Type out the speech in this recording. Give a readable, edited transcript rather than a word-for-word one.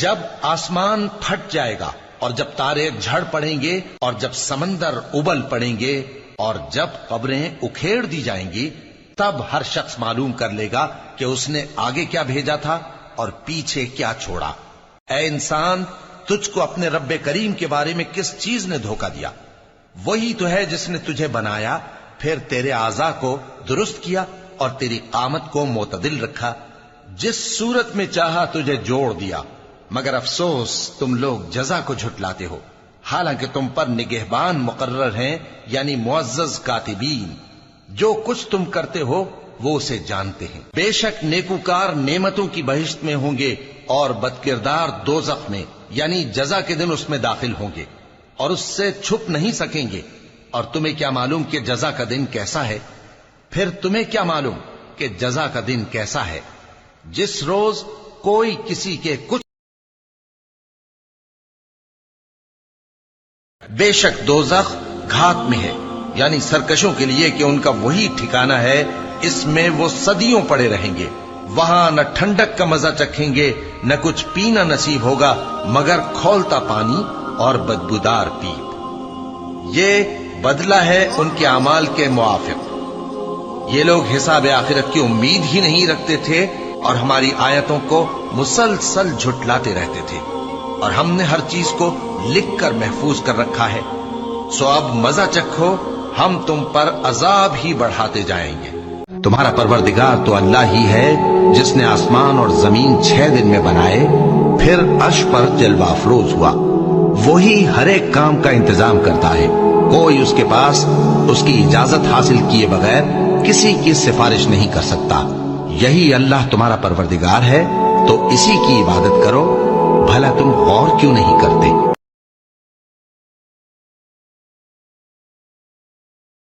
جب آسمان پھٹ جائے گا اور جب تارے جھڑ پڑیں گے اور جب سمندر ابل پڑیں گے اور جب قبریں اکھیڑ دی جائیں گی، تب ہر شخص معلوم کر لے گا کہ اس نے آگے کیا بھیجا تھا اور پیچھے کیا چھوڑا۔ اے انسان، تجھ کو اپنے رب کریم کے بارے میں کس چیز نے دھوکہ دیا؟ وہی تو ہے جس نے تجھے بنایا، پھر تیرے اعضاء کو درست کیا اور تیری قامت کو معتدل رکھا، جس صورت میں چاہا تجھے جوڑ دیا۔ مگر افسوس تم لوگ جزا کو جھٹلاتے ہو، حالانکہ تم پر نگہبان مقرر ہیں، یعنی معزز کاتبین۔ جو کچھ تم کرتے ہو وہ اسے جانتے ہیں۔ بے شک نیکوکار نعمتوں کی بہشت میں ہوں گے اور بدکردار دوزخ میں، یعنی جزا کے دن اس میں داخل ہوں گے اور اس سے چھپ نہیں سکیں گے۔ اور تمہیں کیا معلوم کہ جزا کا دن کیسا ہے؟ پھر تمہیں کیا معلوم کہ جزا کا دن کیسا ہے؟ جس روز کوئی کسی کے کچھ بے شک دوزخ گھات میں ہے، یعنی سرکشوں کے لیے کہ ان کا وہی ٹھکانہ ہے، اس میں وہ صدیوں پڑے رہیں گے۔ وہاں نہ ٹھنڈک کا مزہ چکھیں گے، نہ کچھ پینا نصیب ہوگا مگر کھولتا پانی اور بدبودار پیپ۔ یہ بدلہ ہے ان کے اعمال کے موافق۔ یہ لوگ حساب آخرت کی امید ہی نہیں رکھتے تھے اور ہماری آیتوں کو مسلسل جھٹلاتے رہتے تھے، اور ہم نے ہر چیز کو لکھ کر محفوظ کر رکھا ہے۔ سو اب مزہ چکھو، ہم تم پر عذاب ہی بڑھاتے جائیں گے۔ تمہارا پروردگار تو اللہ ہی ہے جس نے آسمان اور زمین 6 دن میں بنائے، پھر عرش پر جلوہ افروز ہوا۔ وہی ہر ایک کام کا انتظام کرتا ہے، کوئی اس کے پاس اس کی اجازت حاصل کیے بغیر کسی کی سفارش نہیں کر سکتا۔ یہی اللہ تمہارا پروردگار ہے، تو اسی کی عبادت کرو، بھلا تم غور کیوں نہیں کرتے؟